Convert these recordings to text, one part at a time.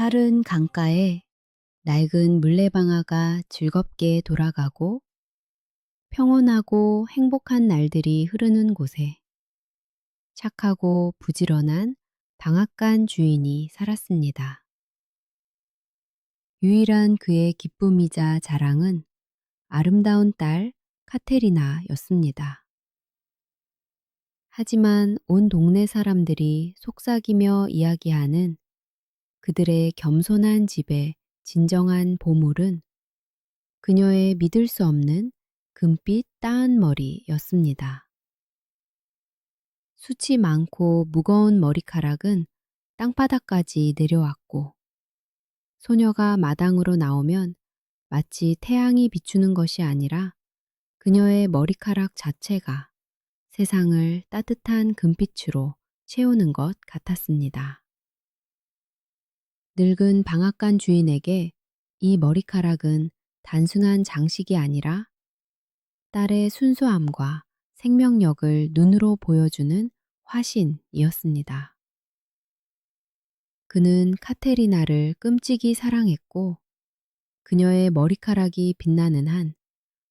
푸른 강가에 낡은 물레방아가 즐겁게 돌아가고 평온하고 행복한 날들이 흐르는 곳에 착하고 부지런한 방앗간 주인이 살았습니다. 유일한 그의 기쁨이자 자랑은 아름다운 딸 카테리나였습니다. 하지만 온 동네 사람들이 속삭이며 이야기하는 그들의 겸손한 집의 진정한 보물은 그녀의 믿을 수 없는 금빛 따은 머리였습니다. 숱이 많고 무거운 머리카락은 땅바닥까지 내려왔고 소녀가 마당으로 나오면 마치 태양이 비추는 것이 아니라 그녀의 머리카락 자체가 세상을 따뜻한 금빛으로 채우는 것 같았습니다. 늙은 방앗간 주인에게 이 머리카락은 단순한 장식이 아니라 딸의 순수함과 생명력을 눈으로 보여주는 화신이었습니다. 그는 카테리나를 끔찍이 사랑했고 그녀의 머리카락이 빛나는 한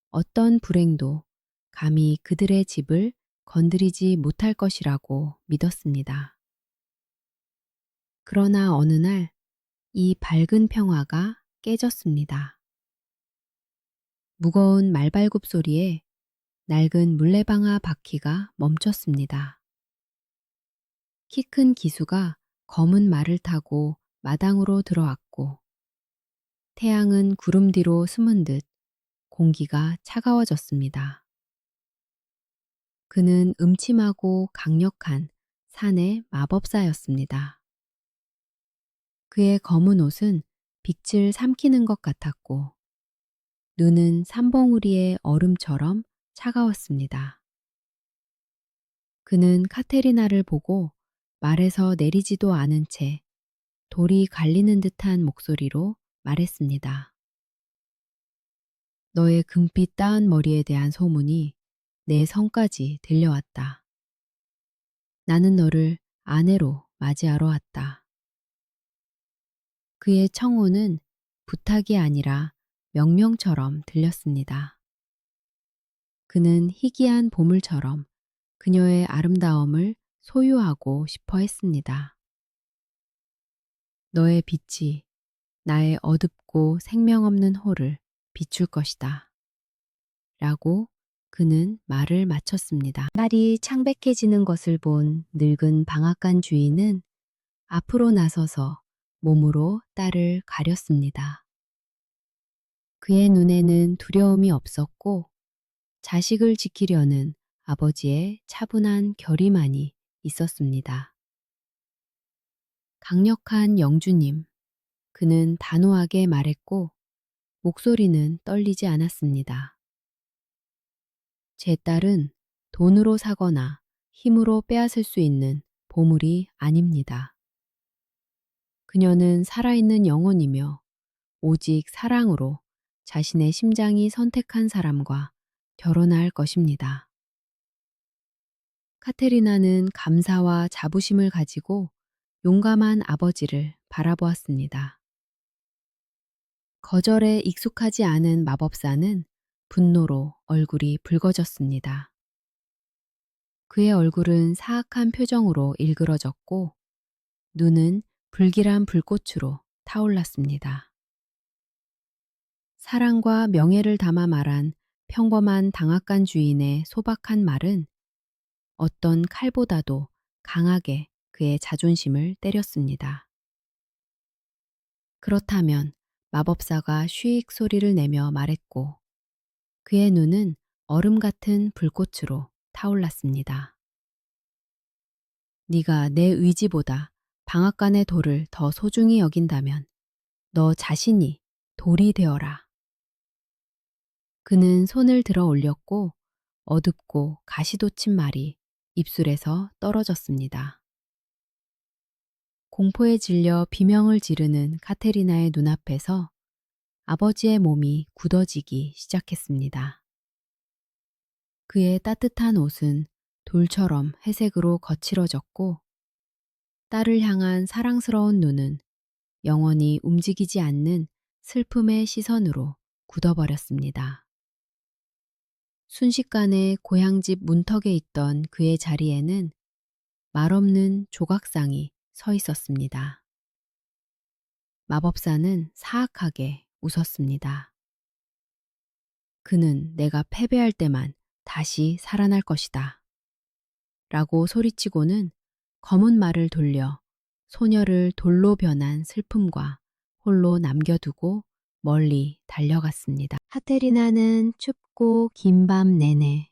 어떤 불행도 감히 그들의 집을 건드리지 못할 것이라고 믿었습니다. 그러나 어느 날 이 밝은 평화가 깨졌습니다. 무거운 말발굽 소리에 낡은 물레방아 바퀴가 멈췄습니다. 키 큰 기수가 검은 말을 타고 마당으로 들어왔고 태양은 구름 뒤로 숨은 듯 공기가 차가워졌습니다. 그는 음침하고 강력한 산의 마법사였습니다. 그의 검은 옷은 빛을 삼키는 것 같았고 눈은 산봉우리의 얼음처럼 차가웠습니다. 그는 카테리나를 보고 말에서 내리지도 않은 채 돌이 갈리는 듯한 목소리로 말했습니다. 너의 금빛 따은 머리에 대한 소문이 내 성까지 들려왔다. 나는 너를 아내로 맞이하러 왔다. 그의 청혼은 부탁이 아니라 명령처럼 들렸습니다. 그는 희귀한 보물처럼 그녀의 아름다움을 소유하고 싶어 했습니다. 너의 빛이 나의 어둡고 생명 없는 홀을 비출 것이다. 라고 그는 말을 마쳤습니다. 날이 창백해지는 것을 본 늙은 방앗간 주인은 앞으로 나서서 몸으로 딸을 가렸습니다. 그의 눈에는 두려움이 없었고 자식을 지키려는 아버지의 차분한 결의만이 있었습니다. 강력한 영주님, 그는 단호하게 말했고 목소리는 떨리지 않았습니다. 제 딸은 돈으로 사거나 힘으로 빼앗을 수 있는 보물이 아닙니다. 그녀는 살아있는 영혼이며 오직 사랑으로 자신의 심장이 선택한 사람과 결혼할 것입니다. 카테리나는 감사와 자부심을 가지고 용감한 아버지를 바라보았습니다. 거절에 익숙하지 않은 마법사는 분노로 얼굴이 붉어졌습니다. 그의 얼굴은 사악한 표정으로 일그러졌고 눈은 불길한 불꽃으로 타올랐습니다. 사랑과 명예를 담아 말한 평범한 방앗간 주인의 소박한 말은 어떤 칼보다도 강하게 그의 자존심을 때렸습니다. 그렇다면 마법사가 쉬익 소리를 내며 말했고 그의 눈은 얼음 같은 불꽃으로 타올랐습니다. 네가 내 의지보다 방앗간의 돌을 더 소중히 여긴다면 너 자신이 돌이 되어라. 그는 손을 들어 올렸고 어둡고 가시돋친 말이 입술에서 떨어졌습니다. 공포에 질려 비명을 지르는 카테리나의 눈앞에서 아버지의 몸이 굳어지기 시작했습니다. 그의 따뜻한 옷은 돌처럼 회색으로 거칠어졌고 딸을 향한 사랑스러운 눈은 영원히 움직이지 않는 슬픔의 시선으로 굳어버렸습니다. 순식간에 고향집 문턱에 있던 그의 자리에는 말없는 조각상이 서 있었습니다. 마법사는 사악하게 웃었습니다. 그는 내가 패배할 때만 다시 살아날 것이다. 라고 소리치고는 검은 말을 돌려 소녀를 돌로 변한 슬픔과 홀로 남겨두고 멀리 달려갔습니다. 카테리나는 춥고 긴 밤 내내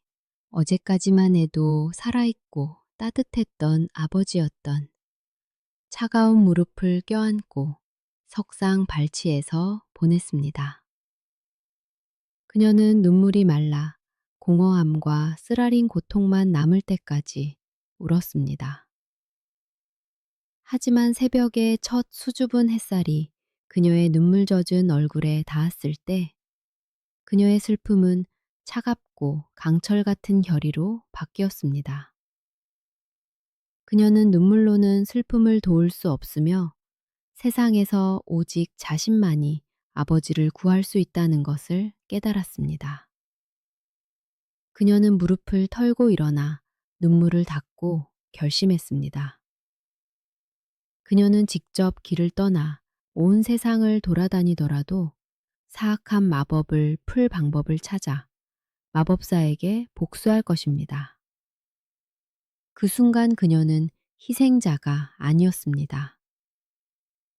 어제까지만 해도 살아있고 따뜻했던 아버지였던 차가운 무릎을 껴안고 석상 발치에서 보냈습니다. 그녀는 눈물이 말라 공허함과 쓰라린 고통만 남을 때까지 울었습니다. 하지만 새벽의 첫 수줍은 햇살이 그녀의 눈물 젖은 얼굴에 닿았을 때 그녀의 슬픔은 차갑고 강철 같은 결의로 바뀌었습니다. 그녀는 눈물로는 슬픔을 도울 수 없으며 세상에서 오직 자신만이 아버지를 구할 수 있다는 것을 깨달았습니다. 그녀는 무릎을 털고 일어나 눈물을 닦고 결심했습니다. 그녀는 직접 길을 떠나 온 세상을 돌아다니더라도 사악한 마법을 풀 방법을 찾아 마법사에게 복수할 것입니다. 그 순간 그녀는 희생자가 아니었습니다.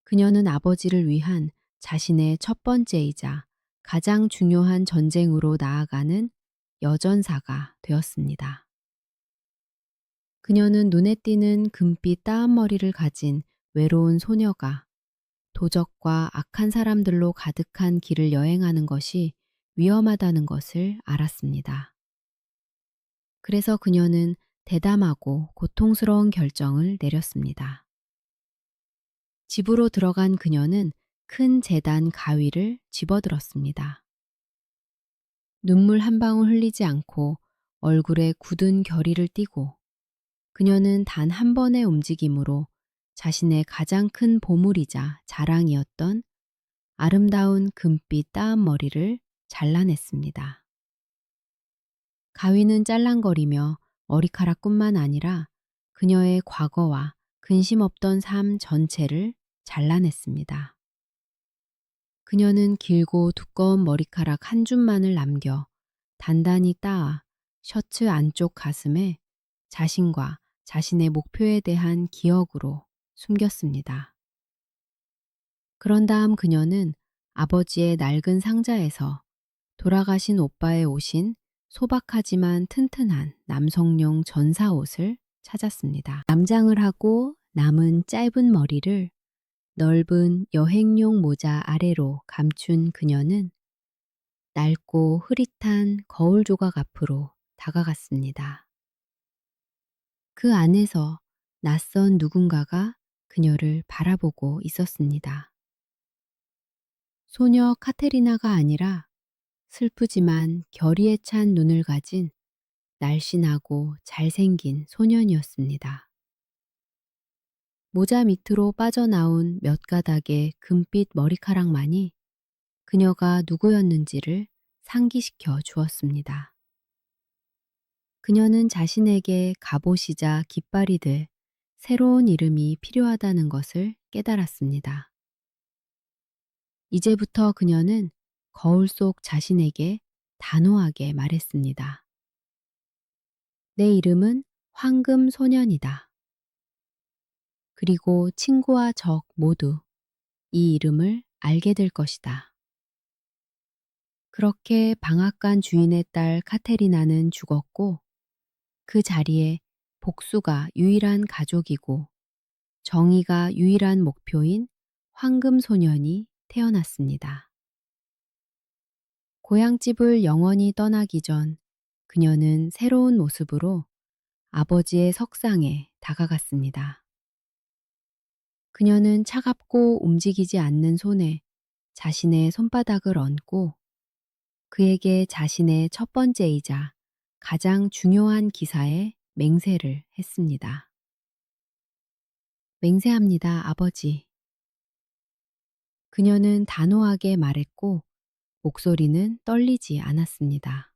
그녀는 아버지를 위한 자신의 첫 번째이자 가장 중요한 전쟁으로 나아가는 여전사가 되었습니다. 그녀는 눈에 띄는 금빛 따은 머리를 가진 외로운 소녀가 도적과 악한 사람들로 가득한 길을 여행하는 것이 위험하다는 것을 알았습니다. 그래서 그녀는 대담하고 고통스러운 결정을 내렸습니다. 집으로 들어간 그녀는 큰 제단 가위를 집어들었습니다. 눈물 한 방울 흘리지 않고 얼굴에 굳은 결의를 띠고 그녀는 단 한 번의 움직임으로 자신의 가장 큰 보물이자 자랑이었던 아름다운 금빛 따은 머리를 잘라냈습니다. 가위는 짤랑거리며 머리카락뿐만 아니라 그녀의 과거와 근심 없던 삶 전체를 잘라냈습니다. 그녀는 길고 두꺼운 머리카락 한 줌만을 남겨 단단히 따아 셔츠 안쪽 가슴에 자신과 자신의 목표에 대한 기억으로 숨겼습니다. 그런 다음 그녀는 아버지의 낡은 상자에서 돌아가신 오빠의 옷인 소박하지만 튼튼한 남성용 전사 옷을 찾았습니다. 남장을 하고 남은 짧은 머리를 넓은 여행용 모자 아래로 감춘 그녀는 낡고 흐릿한 거울 조각 앞으로 다가갔습니다. 그 안에서 낯선 누군가가 그녀를 바라보고 있었습니다. 소녀 카테리나가 아니라 슬프지만 결의에 찬 눈을 가진 날씬하고 잘생긴 소년이었습니다. 모자 밑으로 빠져나온 몇 가닥의 금빛 머리카락만이 그녀가 누구였는지를 상기시켜 주었습니다. 그녀는 자신에게 갑옷이자 깃발이 될 새로운 이름이 필요하다는 것을 깨달았습니다. 이제부터 그녀는 거울 속 자신에게 단호하게 말했습니다. 내 이름은 황금 소년이다. 그리고 친구와 적 모두 이 이름을 알게 될 것이다. 그렇게 방앗간 주인의 딸 카테리나는 죽었고 그 자리에 복수가 유일한 가족이고 정의가 유일한 목표인 황금 소년이 태어났습니다. 고향집을 영원히 떠나기 전 그녀는 새로운 모습으로 아버지의 석상에 다가갔습니다. 그녀는 차갑고 움직이지 않는 손에 자신의 손바닥을 얹고 그에게 자신의 첫 번째이자 가장 중요한 기사에 맹세를 했습니다. 맹세합니다, 아버지. 그녀는 단호하게 말했고 목소리는 떨리지 않았습니다.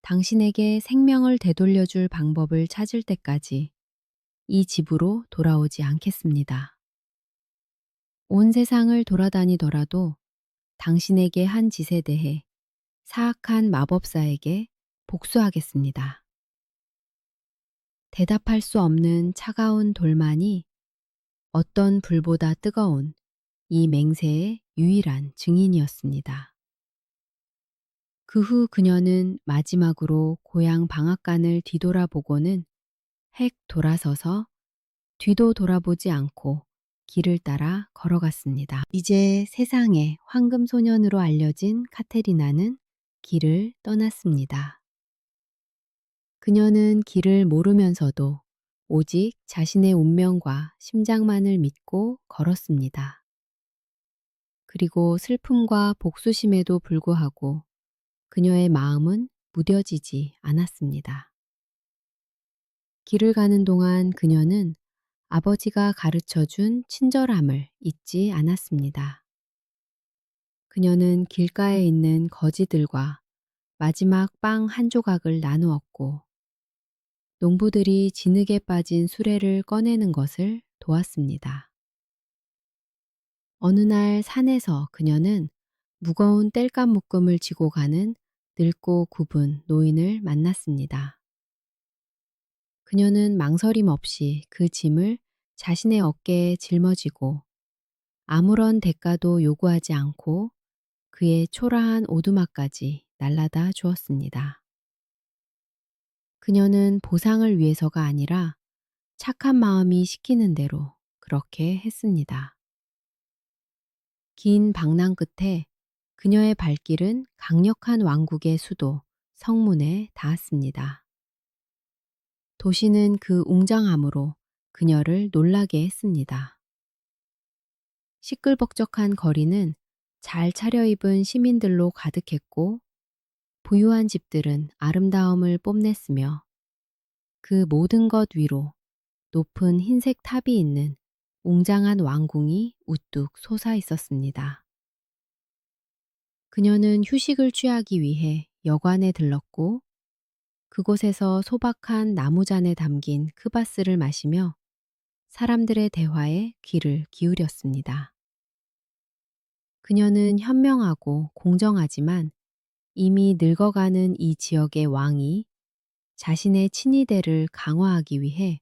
당신에게 생명을 되돌려줄 방법을 찾을 때까지 이 집으로 돌아오지 않겠습니다. 온 세상을 돌아다니더라도 당신에게 한 짓에 대해 사악한 마법사에게 복수하겠습니다. 대답할 수 없는 차가운 돌만이 어떤 불보다 뜨거운 이 맹세의 유일한 증인이었습니다. 그 후 그녀는 마지막으로 고향 방앗간을 뒤돌아보고는 헥 돌아서서 뒤도 돌아보지 않고 길을 따라 걸어갔습니다. 이제 세상의 황금소년으로 알려진 카테리나는 길을 떠났습니다. 그녀는 길을 모르면서도 오직 자신의 운명과 심장만을 믿고 걸었습니다. 그리고 슬픔과 복수심에도 불구하고 그녀의 마음은 무뎌지지 않았습니다. 길을 가는 동안 그녀는 아버지가 가르쳐 준 친절함을 잊지 않았습니다. 그녀는 길가에 있는 거지들과 마지막 빵 한 조각을 나누었고, 농부들이 진흙에 빠진 수레를 꺼내는 것을 도왔습니다. 어느 날 산에서 그녀는 무거운 땔감 묶음을 지고 가는 늙고 굽은 노인을 만났습니다. 그녀는 망설임 없이 그 짐을 자신의 어깨에 짊어지고 아무런 대가도 요구하지 않고 그의 초라한 오두막까지 날라다 주었습니다. 그녀는 보상을 위해서가 아니라 착한 마음이 시키는 대로 그렇게 했습니다. 긴 방랑 끝에 그녀의 발길은 강력한 왕국의 수도 성문에 닿았습니다. 도시는 그 웅장함으로 그녀를 놀라게 했습니다. 시끌벅적한 거리는 잘 차려입은 시민들로 가득했고 부유한 집들은 아름다움을 뽐냈으며 그 모든 것 위로 높은 흰색 탑이 있는 웅장한 왕궁이 우뚝 솟아 있었습니다. 그녀는 휴식을 취하기 위해 여관에 들렀고 그곳에서 소박한 나무잔에 담긴 크바스를 마시며 사람들의 대화에 귀를 기울였습니다. 그녀는 현명하고 공정하지만 이미 늙어가는 이 지역의 왕이 자신의 친위대를 강화하기 위해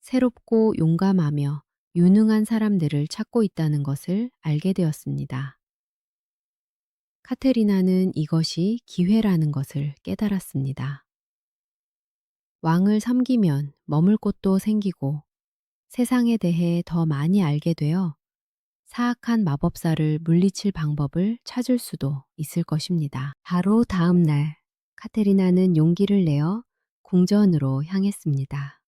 새롭고 용감하며 유능한 사람들을 찾고 있다는 것을 알게 되었습니다. 카테리나는 이것이 기회라는 것을 깨달았습니다. 왕을 섬기면 머물 곳도 생기고 세상에 대해 더 많이 알게 되어 사악한 마법사를 물리칠 방법을 찾을 수도 있을 것입니다. 바로 다음 날, 카테리나는 용기를 내어 궁전으로 향했습니다.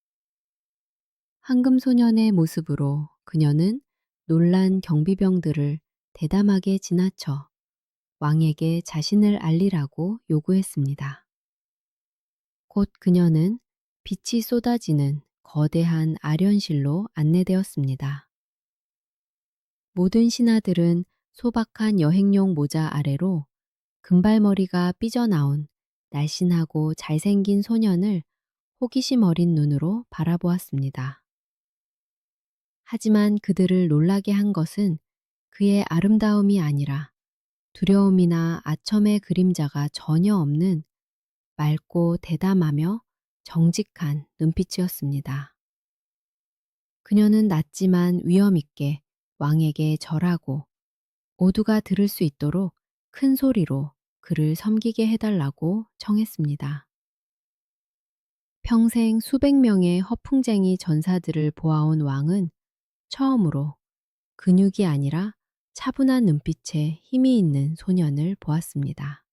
황금소년의 모습으로 그녀는 놀란 경비병들을 대담하게 지나쳐 왕에게 자신을 알리라고 요구했습니다. 곧 그녀는 빛이 쏟아지는 거대한 아련실로 안내되었습니다. 모든 신하들은 소박한 여행용 모자 아래로 금발머리가 삐져나온 날씬하고 잘생긴 소년을 호기심 어린 눈으로 바라보았습니다. 하지만 그들을 놀라게 한 것은 그의 아름다움이 아니라 두려움이나 아첨의 그림자가 전혀 없는 맑고 대담하며 정직한 눈빛이었습니다. 그녀는 낮지만 위엄 있게 왕에게 절하고 모두가 들을 수 있도록 큰 소리로 그를 섬기게 해달라고 청했습니다. 평생 수백 명의 허풍쟁이 전사들을 보아온 왕은 처음으로 근육이 아니라 차분한 눈빛에 힘이 있는 소년을 보았습니다.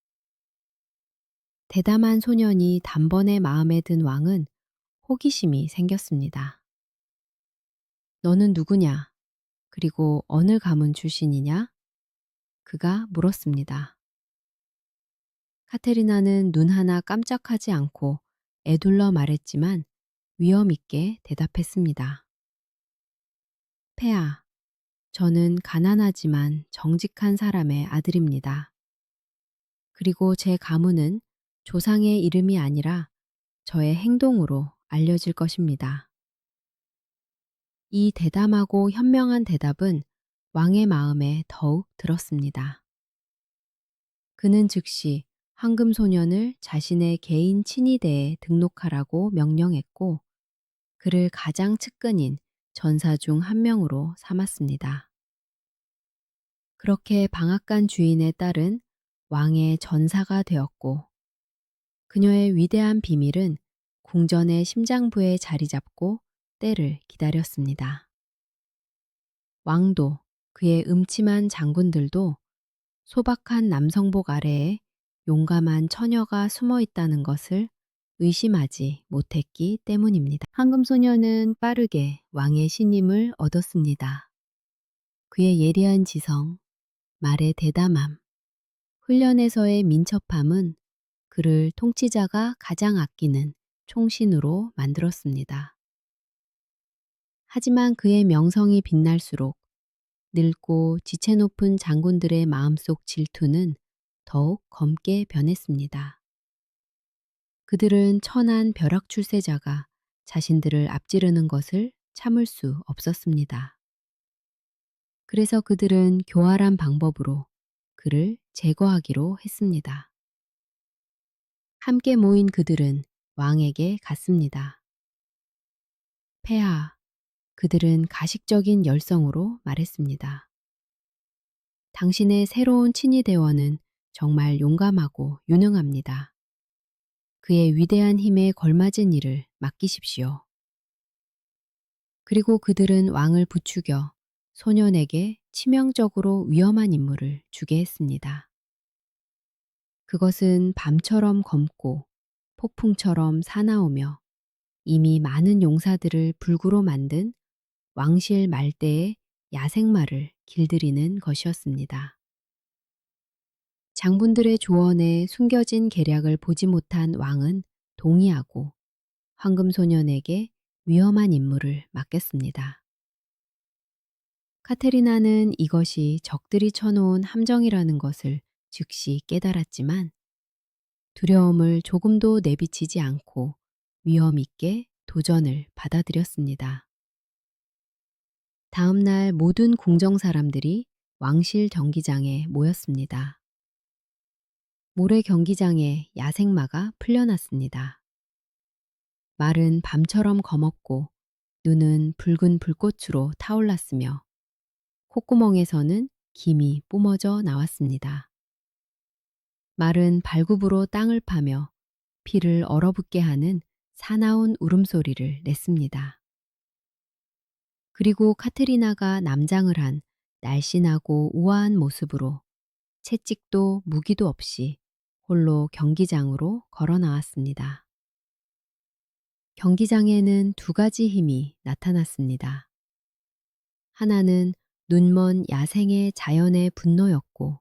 대담한 소년이 단번에 마음에 든 왕은 호기심이 생겼습니다. 너는 누구냐? 그리고 어느 가문 출신이냐? 그가 물었습니다. 카테리나는 눈 하나 깜짝하지 않고 애둘러 말했지만 위엄 있게 대답했습니다. 폐하, 저는 가난하지만 정직한 사람의 아들입니다. 그리고 제 가문은 조상의 이름이 아니라 저의 행동으로 알려질 것입니다. 이 대담하고 현명한 대답은 왕의 마음에 더욱 들었습니다. 그는 즉시 황금 소년을 자신의 개인 친위대에 등록하라고 명령했고 그를 가장 측근인 전사 중 한 명으로 삼았습니다. 그렇게 방앗간 주인의 딸은 왕의 전사가 되었고 그녀의 위대한 비밀은 궁전의 심장부에 자리 잡고 때를 기다렸습니다. 왕도 그의 음침한 장군들도 소박한 남성복 아래에 용감한 처녀가 숨어 있다는 것을 의심하지 못했기 때문입니다. 황금소녀는 빠르게 왕의 신임을 얻었습니다. 그의 예리한 지성, 말의 대담함, 훈련에서의 민첩함은 그를 통치자가 가장 아끼는 총신으로 만들었습니다. 하지만 그의 명성이 빛날수록 늙고 지체 높은 장군들의 마음속 질투는 더욱 검게 변했습니다. 그들은 천한 벼락 출세자가 자신들을 앞지르는 것을 참을 수 없었습니다. 그래서 그들은 교활한 방법으로 그를 제거하기로 했습니다. 함께 모인 그들은 왕에게 갔습니다. 폐하, 그들은 가식적인 열성으로 말했습니다. 당신의 새로운 친위대원은 정말 용감하고 유능합니다. 그의 위대한 힘에 걸맞은 일을 맡기십시오. 그리고 그들은 왕을 부추겨 소년에게 치명적으로 위험한 임무를 주게 했습니다. 그것은 밤처럼 검고 폭풍처럼 사나우며 이미 많은 용사들을 불구로 만든 왕실 말대의 야생마를 길들이는 것이었습니다. 장군들의 조언에 숨겨진 계략을 보지 못한 왕은 동의하고 황금소년에게 위험한 임무를 맡겼습니다. 카테리나는 이것이 적들이 쳐놓은 함정이라는 것을 즉시 깨달았지만 두려움을 조금도 내비치지 않고 위험 있게 도전을 받아들였습니다. 다음 날 모든 궁정 사람들이 왕실 경기장에 모였습니다. 모래 경기장에 야생마가 풀려났습니다. 말은 밤처럼 검었고 눈은 붉은 불꽃으로 타올랐으며 콧구멍에서는 김이 뿜어져 나왔습니다. 말은 발굽으로 땅을 파며 피를 얼어붙게 하는 사나운 울음소리를 냈습니다. 그리고 카테리나가 남장을 한 날씬하고 우아한 모습으로 채찍도 무기도 없이 홀로 경기장으로 걸어 나왔습니다. 경기장에는 두 가지 힘이 나타났습니다. 하나는 눈먼 야생의 자연의 분노였고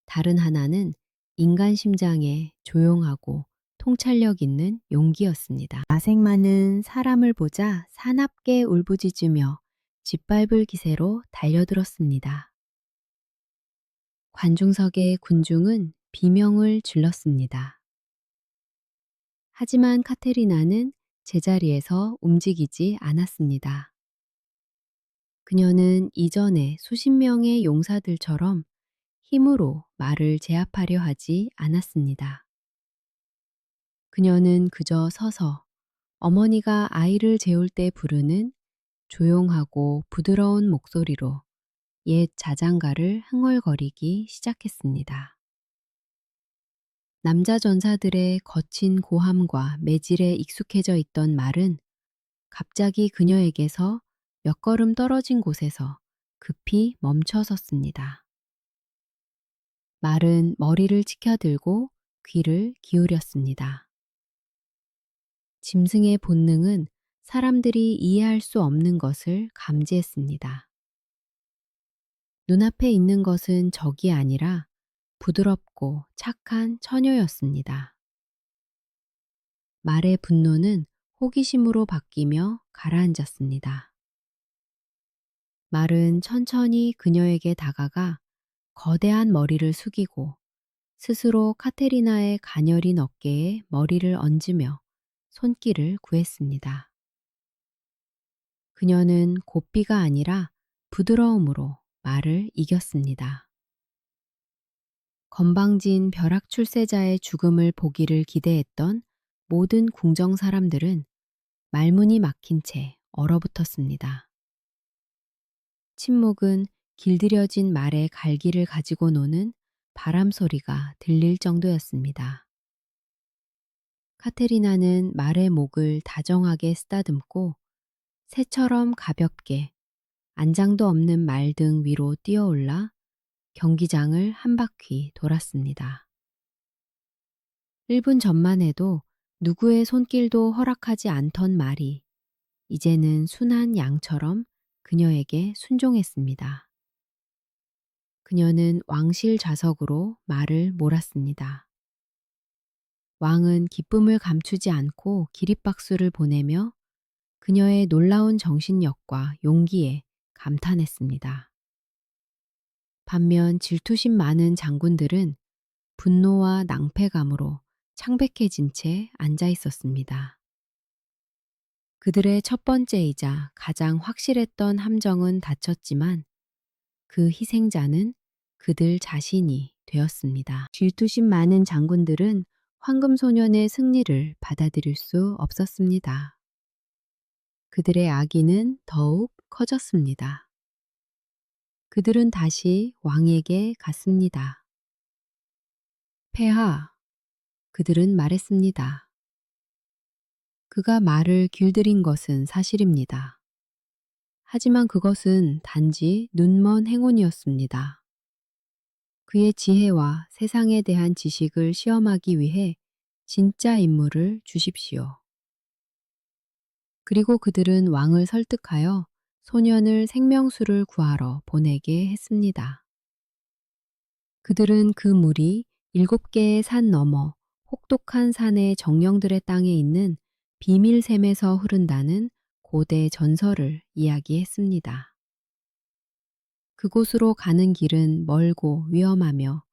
다른 하나는 인간 심장의 조용하고 통찰력 있는 용기였습니다. 야생마는 사람을 보자 사납게 울부짖으며 짓밟을 기세로 달려들었습니다. 관중석의 군중은 비명을 질렀습니다. 하지만 카테리나는 제자리에서 움직이지 않았습니다. 그녀는 이전에 수십 명의 용사들처럼 힘으로 말을 제압하려 하지 않았습니다. 그녀는 그저 서서 어머니가 아이를 재울 때 부르는 조용하고 부드러운 목소리로 옛 자장가를 흥얼거리기 시작했습니다. 남자 전사들의 거친 고함과 매질에 익숙해져 있던 말은 갑자기 그녀에게서 몇 걸음 떨어진 곳에서 급히 멈춰 섰습니다. 말은 머리를 치켜들고 귀를 기울였습니다. 짐승의 본능은 사람들이 이해할 수 없는 것을 감지했습니다. 눈앞에 있는 것은 적이 아니라 부드럽고 착한 처녀였습니다. 말의 분노는 호기심으로 바뀌며 가라앉았습니다. 말은 천천히 그녀에게 다가가 거대한 머리를 숙이고 스스로 카테리나의 가녀린 어깨에 머리를 얹으며 손길을 구했습니다. 그녀는 고삐가 아니라 부드러움으로 말을 이겼습니다. 건방진 벼락 출세자의 죽음을 보기를 기대했던 모든 궁정 사람들은 말문이 막힌 채 얼어붙었습니다. 침묵은 길들여진 말의 갈기를 가지고 노는 바람 소리가 들릴 정도였습니다. 카테리나는 말의 목을 다정하게 쓰다듬고 새처럼 가볍게 안장도 없는 말 등 위로 뛰어올라 경기장을 한 바퀴 돌았습니다. 1분 전만 해도 누구의 손길도 허락하지 않던 말이 이제는 순한 양처럼 그녀에게 순종했습니다. 그녀는 왕실 좌석으로 말을 몰았습니다. 왕은 기쁨을 감추지 않고 기립박수를 보내며 그녀의 놀라운 정신력과 용기에 감탄했습니다. 반면 질투심 많은 장군들은 분노와 낭패감으로 창백해진 채 앉아 있었습니다. 그들의 첫 번째이자 가장 확실했던 함정은 닫혔지만 그 희생자는 그들 자신이 되었습니다. 질투심 많은 장군들은 황금소년의 승리를 받아들일 수 없었습니다. 그들의 악의는 더욱 커졌습니다. 그들은 다시 왕에게 갔습니다. 폐하, 그들은 말했습니다. 그가 말을 길들인 것은 사실입니다. 하지만 그것은 단지 눈먼 행운이었습니다. 그의 지혜와 세상에 대한 지식을 시험하기 위해 진짜 인물을 주십시오. 그리고 그들은 왕을 설득하여 소년을 생명수를 구하러 보내게 했습니다. 그들은 그 물이 7개의 산 너머 혹독한 산의 정령들의 땅에 있는 비밀샘에서 흐른다는 고대 전설을 이야기했습니다. 그곳으로 가는 길은 멀고 위험하며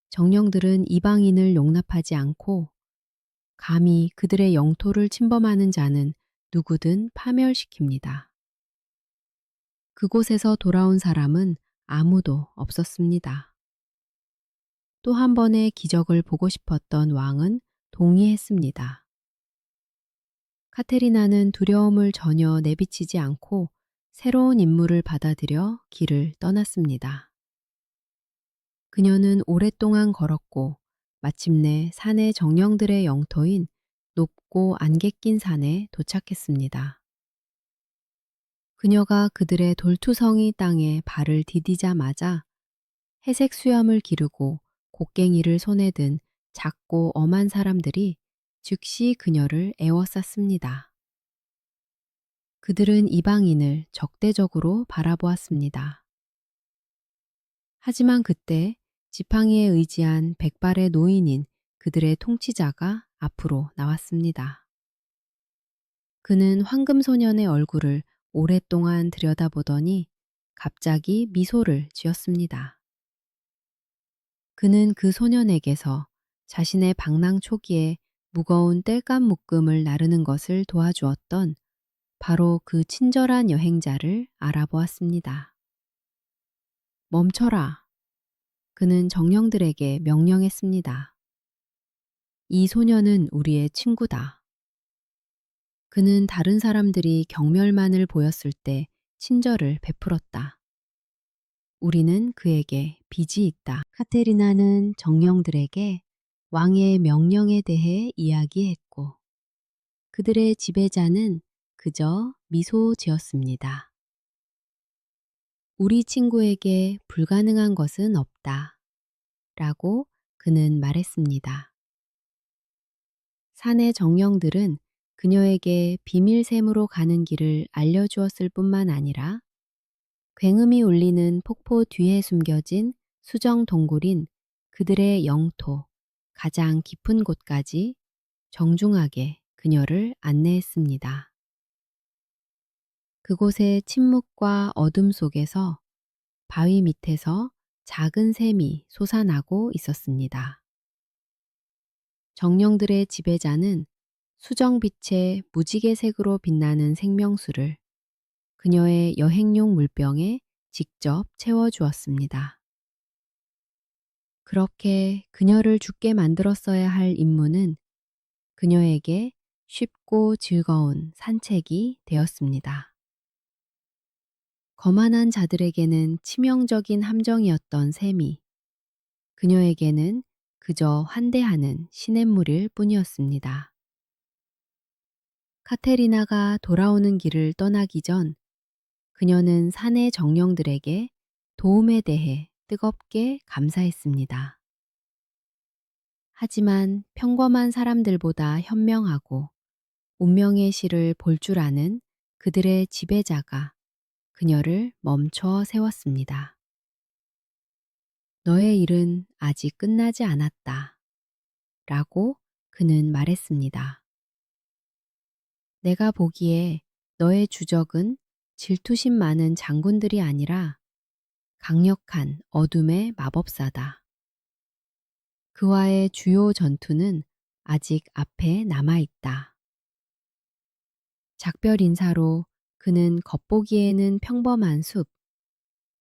정령들은 이방인을 용납하지 않고 감히 그들의 영토를 침범하는 자는 누구든 파멸시킵니다. 그곳에서 돌아온 사람은 아무도 없었습니다. 또 한 번의 기적을 보고 싶었던 왕은 동의했습니다. 카테리나는 두려움을 전혀 내비치지 않고 새로운 임무를 받아들여 길을 떠났습니다. 그녀는 오랫동안 걸었고 마침내 산의 정령들의 영토인 높고 안개 낀 산에 도착했습니다. 그녀가 그들의 돌투성이 땅에 발을 디디자마자 회색 수염을 기르고 곡괭이를 손에 든 작고 엄한 사람들이 즉시 그녀를 에워쌌습니다. 그들은 이방인을 적대적으로 바라보았습니다. 하지만 그때 지팡이에 의지한 백발의 노인인 그들의 통치자가 앞으로 나왔습니다. 그는 황금소년의 얼굴을 오랫동안 들여다보더니 갑자기 미소를 지었습니다. 그는 그 소년에게서 자신의 방랑 초기에 무거운 땔감 묶음을 나르는 것을 도와주었던 바로 그 친절한 여행자를 알아보았습니다. 멈춰라. 그는 정령들에게 명령했습니다. 이 소년은 우리의 친구다. 그는 다른 사람들이 경멸만을 보였을 때 친절을 베풀었다. 우리는 그에게 빚이 있다. 카테리나는 정령들에게 왕의 명령에 대해 이야기했고 그들의 지배자는 그저 미소 지었습니다. 우리 친구에게 불가능한 것은 없다. 라고 그는 말했습니다. 산의 정령들은 그녀에게 비밀샘으로 가는 길을 알려주었을 뿐만 아니라 굉음이 울리는 폭포 뒤에 숨겨진 수정 동굴인 그들의 영토, 가장 깊은 곳까지 정중하게 그녀를 안내했습니다. 그곳의 침묵과 어둠 속에서 바위 밑에서 작은 샘이 솟아나고 있었습니다. 정령들의 지배자는 수정빛의 무지개색으로 빛나는 생명수를 그녀의 여행용 물병에 직접 채워주었습니다. 그렇게 그녀를 죽게 만들었어야 할 임무는 그녀에게 쉽고 즐거운 산책이 되었습니다. 거만한 자들에게는 치명적인 함정이었던 셈이 그녀에게는 그저 환대하는 시냇물일 뿐이었습니다. 카테리나가 돌아오는 길을 떠나기 전 그녀는 산의 정령들에게 도움에 대해 뜨겁게 감사했습니다. 하지만 평범한 사람들보다 현명하고 운명의 실을 볼 줄 아는 그들의 지배자가 그녀를 멈춰 세웠습니다. 너의 일은 아직 끝나지 않았다. 라고 그는 말했습니다. 내가 보기에 너의 주적은 질투심 많은 장군들이 아니라 강력한 어둠의 마법사다. 그와의 주요 전투는 아직 앞에 남아있다. 작별 인사로 그는 겉보기에는 평범한 숲,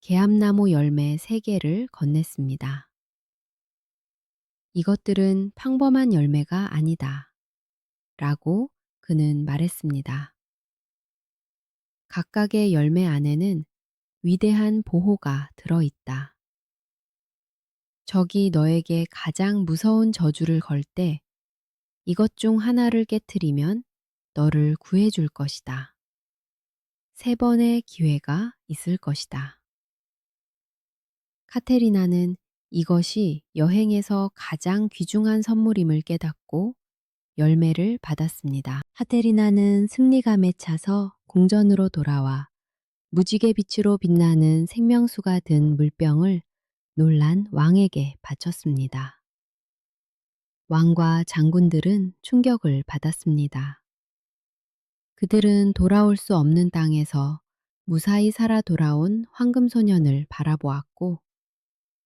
개암나무 열매 3개를 건넸습니다. 이것들은 평범한 열매가 아니다. 라고 그는 말했습니다. 각각의 열매 안에는 위대한 보호가 들어있다. 적이 너에게 가장 무서운 저주를 걸 때 이것 중 하나를 깨트리면 너를 구해줄 것이다. 3번의 기회가 있을 것이다. 카테리나는 이것이 여행에서 가장 귀중한 선물임을 깨닫고 열매를 받았습니다. 카테리나는 승리감에 차서 궁전으로 돌아와 무지개 빛으로 빛나는 생명수가 든 물병을 놀란 왕에게 바쳤습니다. 왕과 장군들은 충격을 받았습니다. 그들은 돌아올 수 없는 땅에서 무사히 살아 돌아온 황금소년을 바라보았고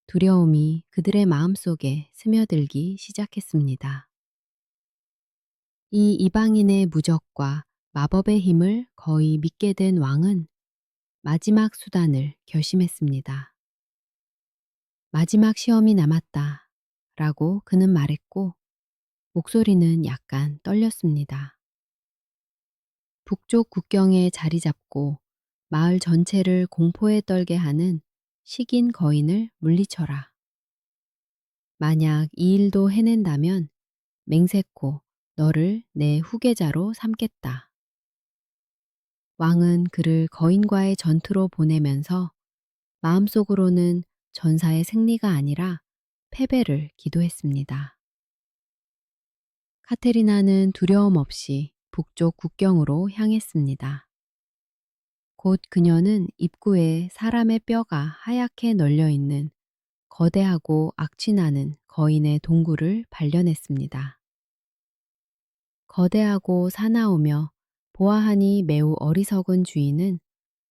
두려움이 그들의 마음속에 스며들기 시작했습니다. 이 이방인의 무적과 마법의 힘을 거의 믿게 된 왕은 마지막 수단을 결심했습니다. 마지막 시험이 남았다. 라고 그는 말했고 목소리는 약간 떨렸습니다. 북쪽 국경에 자리 잡고 마을 전체를 공포에 떨게 하는 식인 거인을 물리쳐라. 만약 이 일도 해낸다면 맹세코 너를 내 후계자로 삼겠다. 왕은 그를 거인과의 전투로 보내면서 마음속으로는 전사의 승리가 아니라 패배를 기도했습니다. 카테리나는 두려움 없이 북쪽 국경으로 향했습니다. 곧 그녀는 입구에 사람의 뼈가 하얗게 널려있는 거대하고 악취나는 거인의 동굴을 발견했습니다. 거대하고 사나우며 보아하니 매우 어리석은 주인은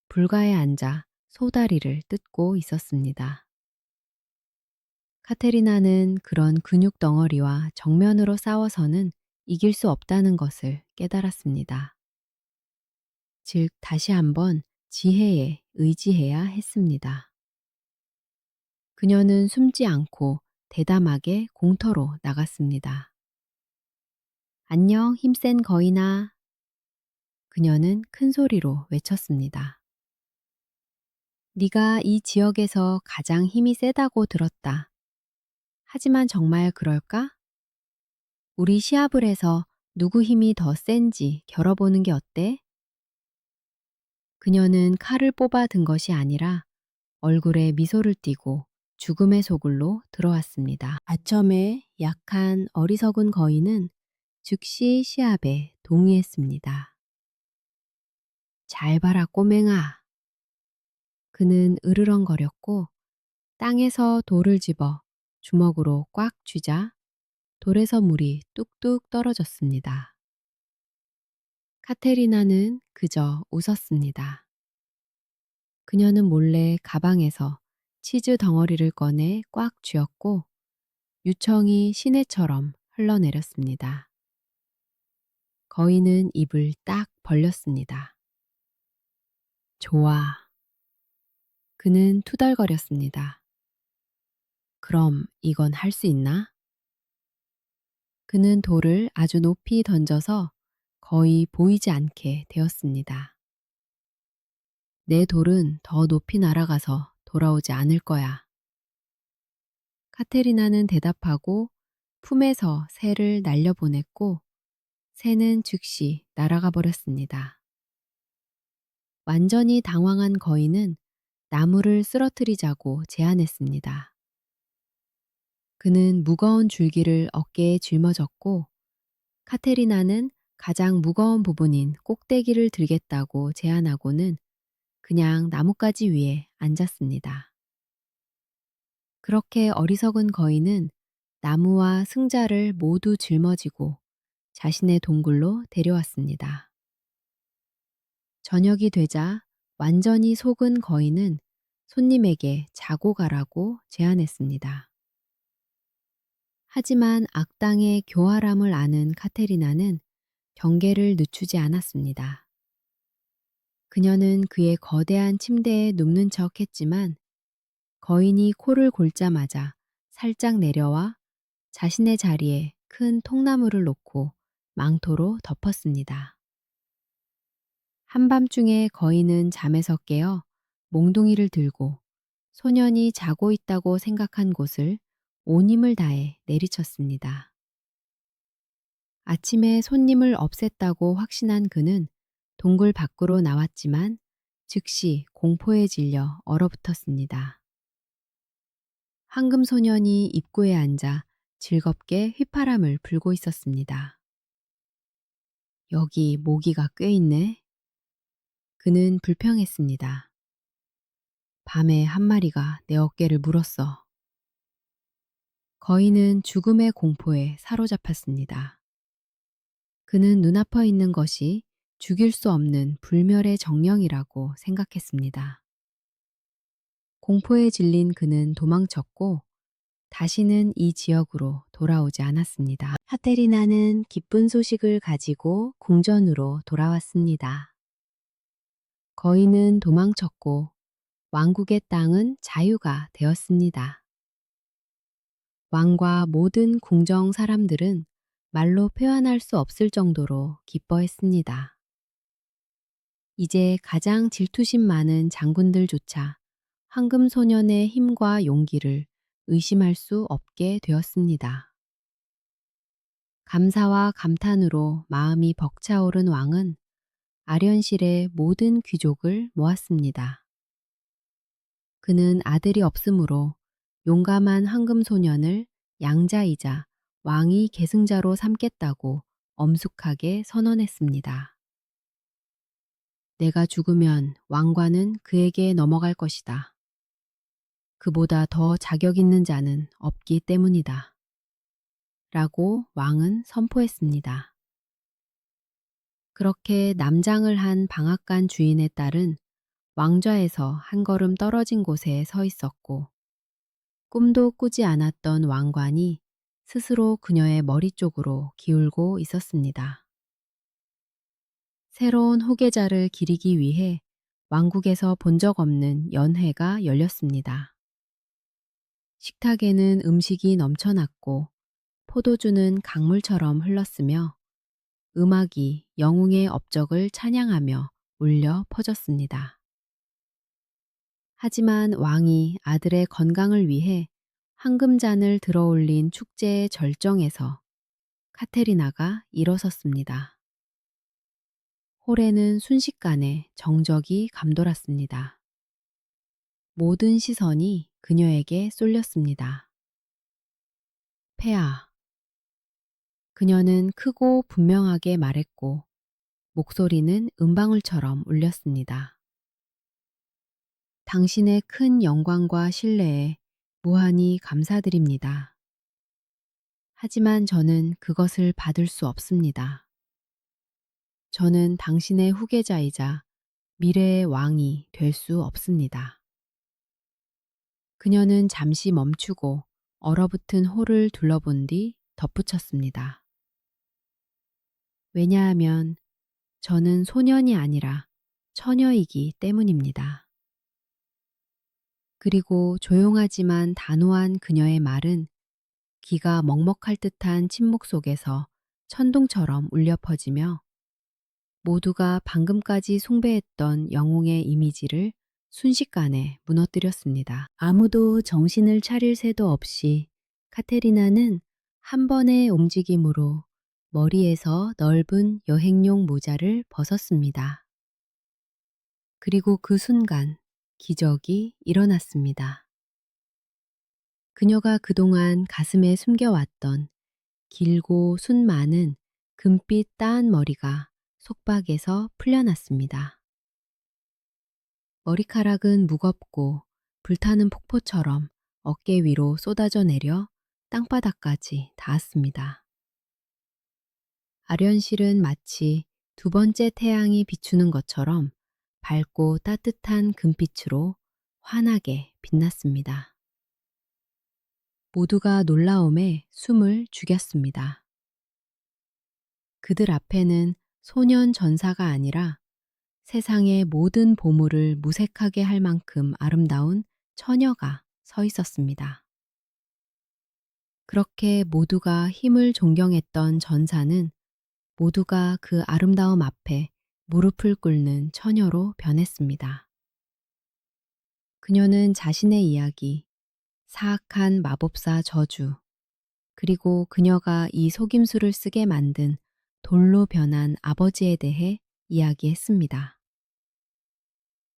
불가에 앉아 소다리를 뜯고 있었습니다. 카테리나는 그런 근육 덩어리와 정면으로 싸워서는 이길 수 없다는 것을 깨달았습니다. 즉, 다시 한번 지혜에 의지해야 했습니다. 그녀는 숨지 않고 대담하게 공터로 나갔습니다. 안녕, 힘센 거인아. 그녀는 큰 소리로 외쳤습니다. 네가 이 지역에서 가장 힘이 세다고 들었다. 하지만 정말 그럴까? 우리 시합을 해서 누구 힘이 더 센지 겨뤄보는 게 어때? 그녀는 칼을 뽑아 든 것이 아니라 얼굴에 미소를 띠고 죽음의 소굴로 들어왔습니다. 아첨에 약한 어리석은 거인은 즉시 시합에 동의했습니다. 잘 봐라 꼬맹아. 그는 으르렁거렸고 땅에서 돌을 집어 주먹으로 꽉 쥐자 돌에서 물이 뚝뚝 떨어졌습니다. 카테리나는 그저 웃었습니다. 그녀는 몰래 가방에서 치즈 덩어리를 꺼내 꽉 쥐었고 유청이 시내처럼 흘러내렸습니다. 거인은 입을 딱 벌렸습니다. 좋아. 그는 투덜거렸습니다. 그럼 이건 할 수 있나? 그는 돌을 아주 높이 던져서 거의 보이지 않게 되었습니다. 내 돌은 더 높이 날아가서 돌아오지 않을 거야. 카테리나는 대답하고 품에서 새를 날려보냈고 새는 즉시 날아가 버렸습니다. 완전히 당황한 거인은 나무를 쓰러뜨리자고 제안했습니다. 그는 무거운 줄기를 어깨에 짊어졌고 카테리나는 가장 무거운 부분인 꼭대기를 들겠다고 제안하고는 그냥 나뭇가지 위에 앉았습니다. 그렇게 어리석은 거인은 나무와 승자를 모두 짊어지고 자신의 동굴로 데려왔습니다. 저녁이 되자 완전히 속은 거인은 손님에게 자고 가라고 제안했습니다. 하지만 악당의 교활함을 아는 카테리나는 경계를 늦추지 않았습니다. 그녀는 그의 거대한 침대에 눕는 척 했지만 거인이 코를 골자마자 살짝 내려와 자신의 자리에 큰 통나무를 놓고 망토로 덮었습니다. 한밤중에 거인은 잠에서 깨어 몽둥이를 들고 소년이 자고 있다고 생각한 곳을 온 힘을 다해 내리쳤습니다. 아침에 손님을 없앴다고 확신한 그는 동굴 밖으로 나왔지만 즉시 공포에 질려 얼어붙었습니다. 황금 소년이 입구에 앉아 즐겁게 휘파람을 불고 있었습니다. 여기 모기가 꽤 있네. 그는 불평했습니다. 밤에 한 마리가 내 어깨를 물었어. 거인은 죽음의 공포에 사로잡혔습니다. 그는 눈앞에 있는 것이 죽일 수 없는 불멸의 정령이라고 생각했습니다. 공포에 질린 그는 도망쳤고 다시는 이 지역으로 돌아오지 않았습니다. 카테리나는 기쁜 소식을 가지고 궁전으로 돌아왔습니다. 거인은 도망쳤고 왕국의 땅은 자유가 되었습니다. 왕과 모든 궁정 사람들은 말로 표현할 수 없을 정도로 기뻐했습니다. 이제 가장 질투심 많은 장군들조차 황금 소년의 힘과 용기를 의심할 수 없게 되었습니다. 감사와 감탄으로 마음이 벅차오른 왕은 아련실의 모든 귀족을 모았습니다. 그는 아들이 없으므로 용감한 황금 소년을 양자이자 왕위 계승자로 삼겠다고 엄숙하게 선언했습니다. 내가 죽으면 왕관은 그에게 넘어갈 것이다. 그보다 더 자격 있는 자는 없기 때문이다. 라고 왕은 선포했습니다. 그렇게 남장을 한 방앗간 주인의 딸은 왕좌에서 한 걸음 떨어진 곳에 서 있었고 꿈도 꾸지 않았던 왕관이 스스로 그녀의 머리 쪽으로 기울고 있었습니다. 새로운 후계자를 기리기 위해 왕국에서 본 적 없는 연회가 열렸습니다. 식탁에는 음식이 넘쳐났고 포도주는 강물처럼 흘렀으며 음악이 영웅의 업적을 찬양하며 울려 퍼졌습니다. 하지만 왕이 아들의 건강을 위해 황금잔을 들어올린 축제의 절정에서 카테리나가 일어섰습니다. 홀에는 순식간에 정적이 감돌았습니다. 모든 시선이 그녀에게 쏠렸습니다. 폐하. 그녀는 크고 분명하게 말했고 목소리는 음방울처럼 울렸습니다. 당신의 큰 영광과 신뢰에 무한히 감사드립니다. 하지만 저는 그것을 받을 수 없습니다. 저는 당신의 후계자이자 미래의 왕이 될 수 없습니다. 그녀는 잠시 멈추고 얼어붙은 홀을 둘러본 뒤 덧붙였습니다. 왜냐하면 저는 소년이 아니라 처녀이기 때문입니다. 그리고 조용하지만 단호한 그녀의 말은 기가 먹먹할 듯한 침묵 속에서 천둥처럼 울려 퍼지며 모두가 방금까지 숭배했던 영웅의 이미지를 순식간에 무너뜨렸습니다. 아무도 정신을 차릴 새도 없이 카테리나는 한 번의 움직임으로 머리에서 넓은 여행용 모자를 벗었습니다. 그리고 그 순간 기적이 일어났습니다. 그녀가 그동안 가슴에 숨겨왔던 길고 순 많은 금빛 따은 머리가 속박에서 풀려났습니다. 머리카락은 무겁고 불타는 폭포처럼 어깨 위로 쏟아져 내려 땅바닥까지 닿았습니다. 아련실은 마치 두 번째 태양이 비추는 것처럼 밝고 따뜻한 금빛으로 환하게 빛났습니다. 모두가 놀라움에 숨을 죽였습니다. 그들 앞에는 소년 전사가 아니라 세상의 모든 보물을 무색하게 할 만큼 아름다운 처녀가 서 있었습니다. 그렇게 모두가 힘을 존경했던 전사는 모두가 그 아름다움 앞에 무릎을 꿇는 처녀로 변했습니다. 그녀는 자신의 이야기, 사악한 마법사 저주, 그리고 그녀가 이 속임수를 쓰게 만든 돌로 변한 아버지에 대해 이야기했습니다.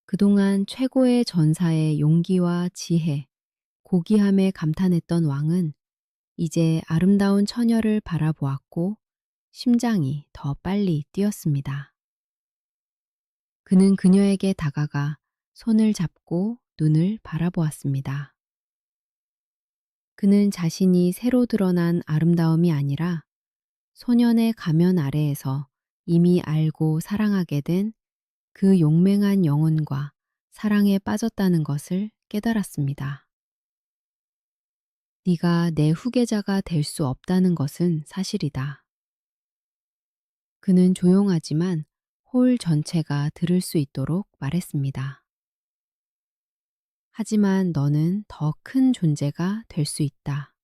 그동안 최고의 전사의 용기와 지혜, 고귀함에 감탄했던 왕은 이제 아름다운 처녀를 바라보았고 심장이 더 빨리 뛰었습니다. 그는 그녀에게 다가가 손을 잡고 눈을 바라보았습니다. 그는 자신이 새로 드러난 아름다움이 아니라 소년의 가면 아래에서 이미 알고 사랑하게 된 그 용맹한 영혼과 사랑에 빠졌다는 것을 깨달았습니다. 네가 내 후계자가 될 수 없다는 것은 사실이다. 그는 조용하지만 홀 전체가 들을 수 있도록 말했습니다. 하지만 너는 더 큰 존재가 될 수 있다.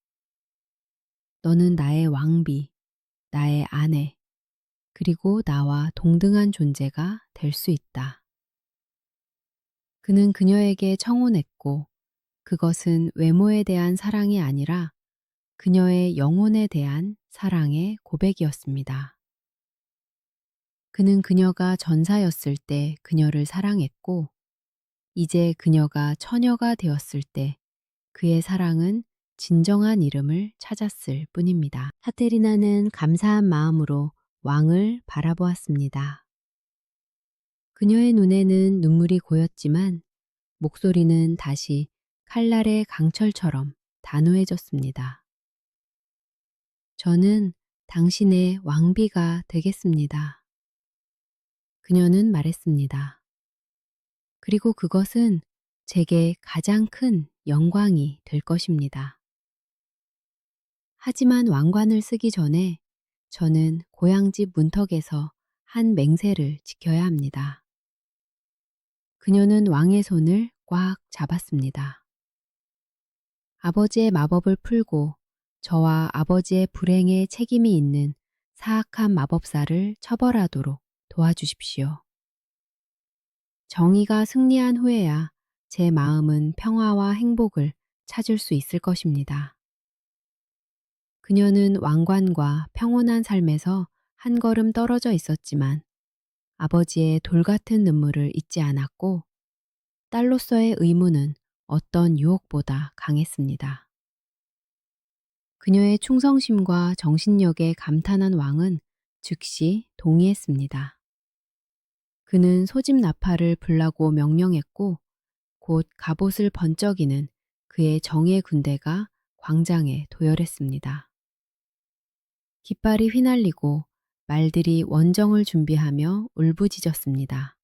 너는 나의 왕비, 나의 아내, 그리고 나와 동등한 존재가 될 수 있다. 그는 그녀에게 청혼했고 그것은 외모에 대한 사랑이 아니라 그녀의 영혼에 대한 사랑의 고백이었습니다. 그는 그녀가 전사였을 때 그녀를 사랑했고 이제 그녀가 처녀가 되었을 때 그의 사랑은 진정한 이름을 찾았을 뿐입니다. 카테리나는 감사한 마음으로 왕을 바라보았습니다. 그녀의 눈에는 눈물이 고였지만 목소리는 다시 칼날의 강철처럼 단호해졌습니다. 저는 당신의 왕비가 되겠습니다. 그녀는 말했습니다. 그리고 그것은 제게 가장 큰 영광이 될 것입니다. 하지만 왕관을 쓰기 전에 저는 고향집 문턱에서 한 맹세를 지켜야 합니다. 그녀는 왕의 손을 꽉 잡았습니다. 아버지의 마법을 풀고 저와 아버지의 불행에 책임이 있는 사악한 마법사를 처벌하도록 도와주십시오. 정의가 승리한 후에야 제 마음은 평화와 행복을 찾을 수 있을 것입니다. 그녀는 왕관과 평온한 삶에서 한 걸음 떨어져 있었지만 아버지의 돌 같은 눈물을 잊지 않았고 딸로서의 의무는 어떤 유혹보다 강했습니다. 그녀의 충성심과 정신력에 감탄한 왕은 즉시 동의했습니다. 그는 소집 나팔을 불라고 명령했고 곧 갑옷을 번쩍이는 그의 정예 군대가 광장에 도열했습니다. 깃발이 휘날리고 말들이 원정을 준비하며 울부짖었습니다.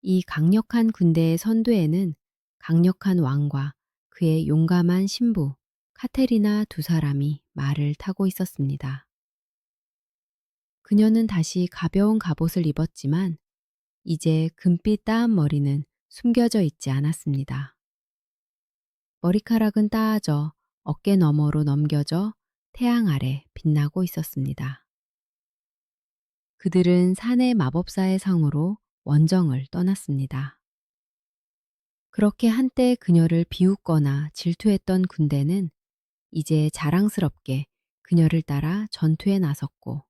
이 강력한 군대의 선두에는 강력한 왕과 그의 용감한 신부 카테리나 두 사람이 말을 타고 있었습니다. 그녀는 다시 가벼운 갑옷을 입었지만 이제 금빛 따은 머리는 숨겨져 있지 않았습니다. 머리카락은 따아져 어깨 너머로 넘겨져 태양 아래 빛나고 있었습니다. 그들은 산의 마법사의 성으로 원정을 떠났습니다. 그렇게 한때 그녀를 비웃거나 질투했던 군대는 이제 자랑스럽게 그녀를 따라 전투에 나섰고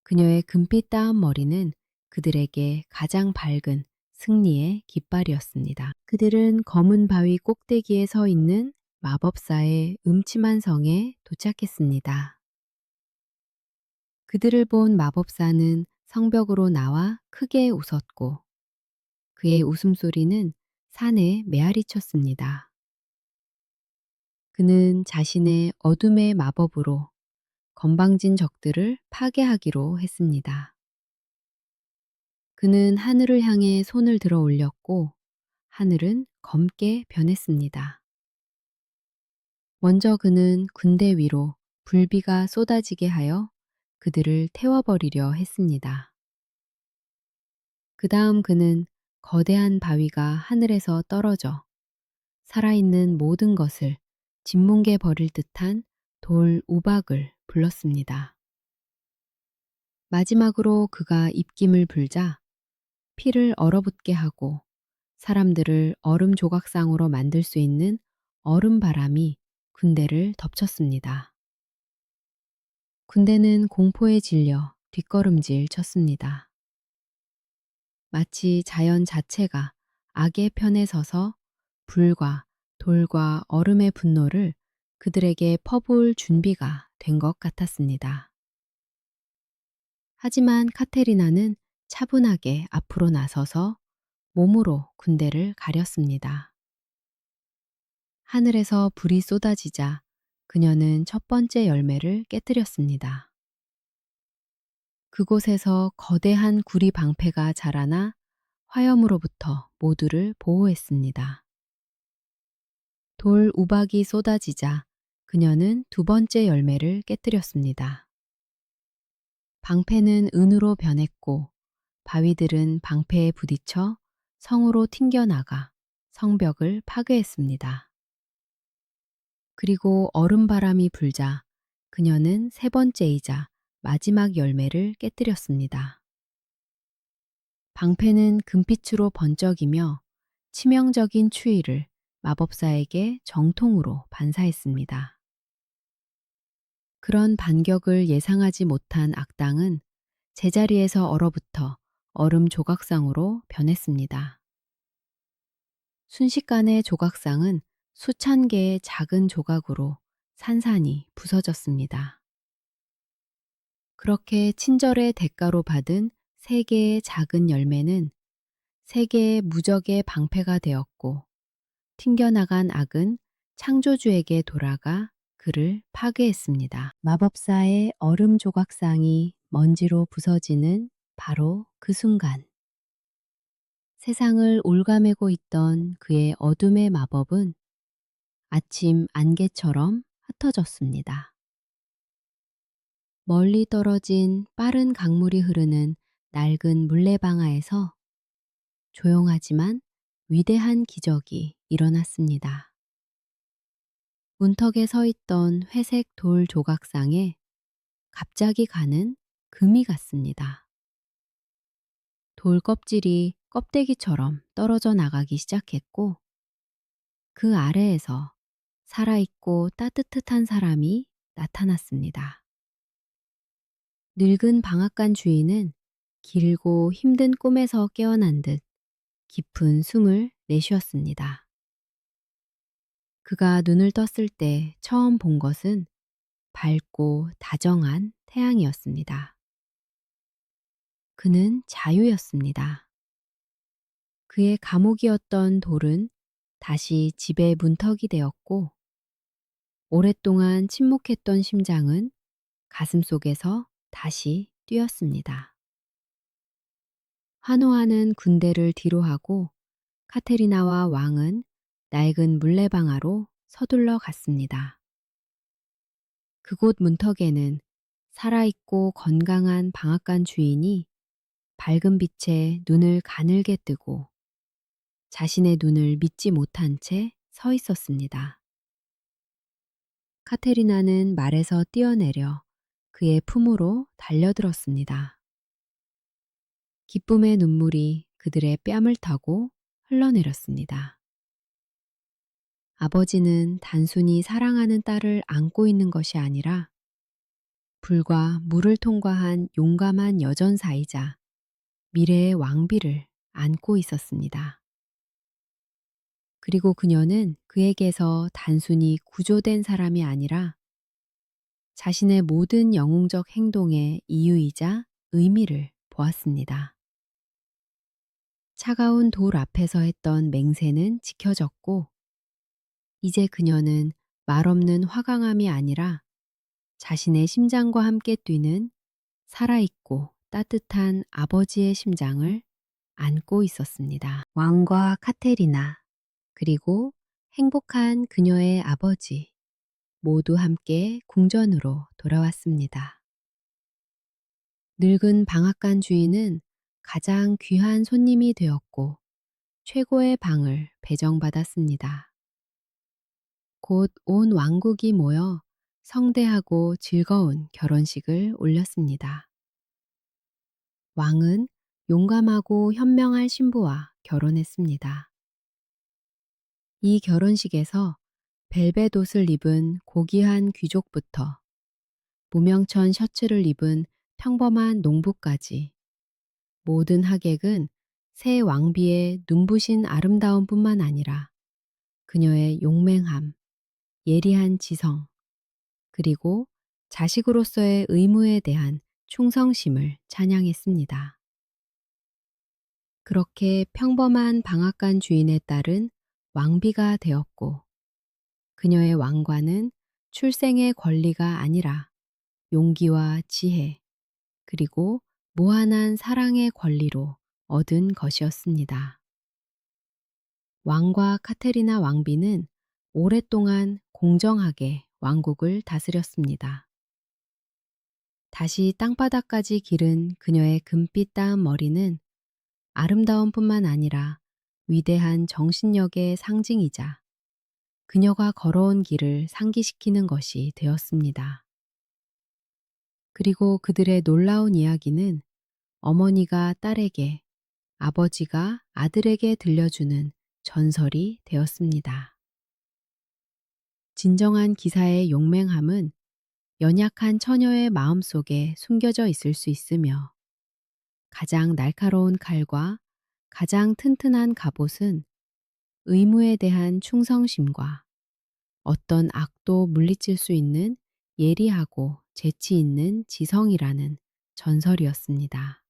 그녀의 금빛 따은 머리는 그들에게 가장 밝은 승리의 깃발이었습니다. 그들은 검은 바위 꼭대기에 서 있는 마법사의 음침한 성에 도착했습니다. 그들을 본 마법사는 성벽으로 나와 크게 웃었고 그의 웃음소리는 산에 메아리 쳤습니다. 그는 자신의 어둠의 마법으로 건방진 적들을 파괴하기로 했습니다. 그는 하늘을 향해 손을 들어 올렸고 하늘은 검게 변했습니다. 먼저 그는 군대 위로 불비가 쏟아지게 하여 그들을 태워버리려 했습니다. 그 다음 그는 거대한 바위가 하늘에서 떨어져 살아있는 모든 것을 짓뭉개 버릴 듯한 돌 우박을 불렀습니다. 마지막으로 그가 입김을 불자 피를 얼어붙게 하고 사람들을 얼음 조각상으로 만들 수 있는 얼음 바람이 군대를 덮쳤습니다. 군대는 공포에 질려 뒷걸음질 쳤습니다. 마치 자연 자체가 악의 편에 서서 불과 돌과 얼음의 분노를 그들에게 퍼부을 준비가 된 것 같았습니다. 하지만 카테리나는 차분하게 앞으로 나서서 몸으로 군대를 가렸습니다. 하늘에서 불이 쏟아지자 그녀는 첫 번째 열매를 깨뜨렸습니다. 그곳에서 거대한 구리 방패가 자라나 화염으로부터 모두를 보호했습니다. 돌 우박이 쏟아지자 그녀는 두 번째 열매를 깨뜨렸습니다. 방패는 은으로 변했고 바위들은 방패에 부딪혀 성으로 튕겨나가 성벽을 파괴했습니다. 그리고 얼음바람이 불자 그녀는 세 번째이자 마지막 열매를 깨뜨렸습니다. 방패는 금빛으로 번쩍이며 치명적인 추위를 마법사에게 정통으로 반사했습니다. 그런 반격을 예상하지 못한 악당은 제자리에서 얼어붙어 얼음 조각상으로 변했습니다. 순식간에 조각상은 수천 개의 작은 조각으로 산산이 부서졌습니다. 그렇게 친절의 대가로 받은 세 개의 작은 열매는 세 개의 무적의 방패가 되었고 튕겨나간 악은 창조주에게 돌아가 그를 파괴했습니다. 마법사의 얼음 조각상이 먼지로 부서지는 바로 그 순간 세상을 올가매고 있던 그의 어둠의 마법은 아침 안개처럼 흩어졌습니다. 멀리 떨어진 빠른 강물이 흐르는 낡은 물레방아에서 조용하지만 위대한 기적이 일어났습니다. 문턱에 서 있던 회색 돌 조각상에 갑자기 가는 금이 갔습니다. 돌 껍질이 껍데기처럼 떨어져 나가기 시작했고 그 아래에서 살아있고 따뜻한 사람이 나타났습니다. 늙은 방앗간 주인은 길고 힘든 꿈에서 깨어난 듯 깊은 숨을 내쉬었습니다. 그가 눈을 떴을 때 처음 본 것은 밝고 다정한 태양이었습니다. 그는 자유였습니다. 그의 감옥이었던 돌은 다시 집의 문턱이 되었고 오랫동안 침묵했던 심장은 가슴속에서 다시 뛰었습니다. 환호하는 군대를 뒤로하고 카테리나와 왕은 낡은 물레방아로 서둘러 갔습니다. 그곳 문턱에는 살아있고 건강한 방앗간 주인이 밝은 빛에 눈을 가늘게 뜨고 자신의 눈을 믿지 못한 채 서 있었습니다. 카테리나는 말에서 뛰어내려 그의 품으로 달려들었습니다. 기쁨의 눈물이 그들의 뺨을 타고 흘러내렸습니다. 아버지는 단순히 사랑하는 딸을 안고 있는 것이 아니라 불과 물을 통과한 용감한 여전사이자 미래의 왕비를 안고 있었습니다. 그리고 그녀는 그에게서 단순히 구조된 사람이 아니라 자신의 모든 영웅적 행동의 이유이자 의미를 보았습니다. 차가운 돌 앞에서 했던 맹세는 지켜졌고, 이제 그녀는 말없는 화강함이 아니라 자신의 심장과 함께 뛰는 살아있고 따뜻한 아버지의 심장을 안고 있었습니다. 왕과 카테리나, 그리고 행복한 그녀의 아버지, 모두 함께 궁전으로 돌아왔습니다. 늙은 방앗간 주인은 가장 귀한 손님이 되었고 최고의 방을 배정받았습니다. 곧 온 왕국이 모여 성대하고 즐거운 결혼식을 올렸습니다. 왕은 용감하고 현명한 신부와 결혼했습니다. 이 결혼식에서 벨벳 옷을 입은 고귀한 귀족부터 무명천 셔츠를 입은 평범한 농부까지 모든 하객은 새 왕비의 눈부신 아름다움뿐만 아니라 그녀의 용맹함, 예리한 지성, 그리고 자식으로서의 의무에 대한 충성심을 찬양했습니다. 그렇게 평범한 방앗간 주인의 딸은 왕비가 되었고, 그녀의 왕관은 출생의 권리가 아니라 용기와 지혜, 그리고 무한한 사랑의 권리로 얻은 것이었습니다. 왕과 카테리나 왕비는 오랫동안 공정하게 왕국을 다스렸습니다. 다시 땅바닥까지 기른 그녀의 금빛 닿은 머리는 아름다움뿐만 아니라 위대한 정신력의 상징이자 그녀가 걸어온 길을 상기시키는 것이 되었습니다. 그리고 그들의 놀라운 이야기는 어머니가 딸에게, 아버지가 아들에게 들려주는 전설이 되었습니다. 진정한 기사의 용맹함은 연약한 처녀의 마음속에 숨겨져 있을 수 있으며, 가장 날카로운 칼과 가장 튼튼한 갑옷은 의무에 대한 충성심과 어떤 악도 물리칠 수 있는 예리하고 재치 있는 지성이라는 전설이었습니다.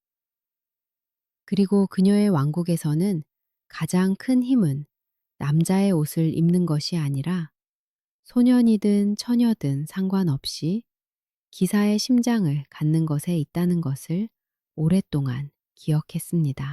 그리고 그녀의 왕국에서는 가장 큰 힘은 남자의 옷을 입는 것이 아니라 소년이든 처녀든 상관없이 기사의 심장을 갖는 것에 있다는 것을 오랫동안 기억했습니다.